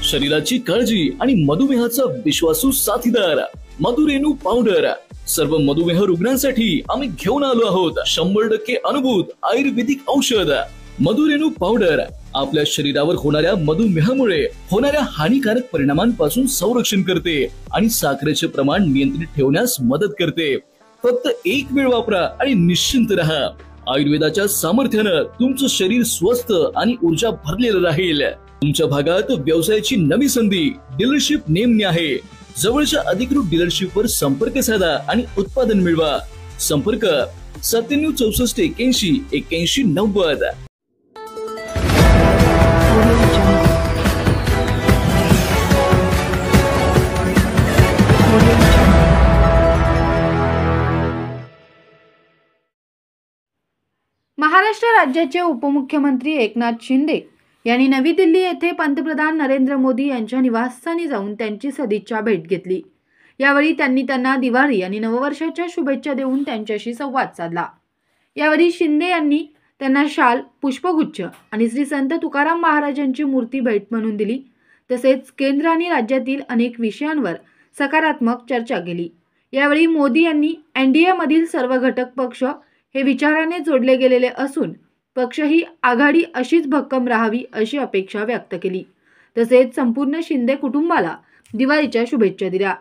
शरीराची काळजी आणि मधुमेहाचा विश्वासू साथीदार मधुरेणू पावडर। सर्व मधुमेह रुग्णांसाठी आम्ही घेऊन आलो आहोत 100% अनुभूत आयुर्वेदिक औषध मधुरेणू पावडर। आपल्या शरीरावर होणाऱ्या मधुमेहामुळे होणाऱ्या हानिकारक परिणामांपासून संरक्षण करते आणि साखरेचे प्रमाण नियंत्रित ठेवण्यास मदत करते। फक्त एक वेळ वापरा आणि निश्चिंत रहा। आयुर्वेदाच्या सामर्थ्याने तुमचं शरीर स्वस्थ आणि ऊर्जा भरलेलं राहील। तुमच्या भागात व्यवसायाची नवी संधी डीलरशिप नेमणी आहे। जवळच्या अधिकृत डीलरशिपवर संपर्क साधा आणि उत्पादन मिळवा। संपर्क 9764818190। महाराष्ट्र राज्याचे उपमुख्यमंत्री एकनाथ शिंदे यांनी नवी दिल्ली येथे पंतप्रधान नरेंद्र मोदी यांच्या निवासस्थानी जाऊन त्यांची सदिच्छा भेट घेतली। यावेळी त्यांनी त्यांना दिवाळी आणि नववर्षाच्या शुभेच्छा देऊन त्यांच्याशी संवाद साधला। यावेळी शिंदे यांनी त्यांना शाल, पुष्पगुच्छ आणि श्री संत तुकाराम महाराजांची मूर्ती भेट म्हणून दिली। तसेच केंद्र आणि राज्यातील अनेक विषयांवर सकारात्मक चर्चा केली। यावेळी मोदी यांनी एनडीए मधील सर्व घटक पक्ष हे विचाराने जोडले गेलेले असून पक्ष ही आघाडी अशीच भक्कम राहावी अशी अपेक्षा व्यक्त केली। तसेच संपूर्ण शिंदे कुटुंबाला दिवाळीच्या शुभेच्छा दिल्या।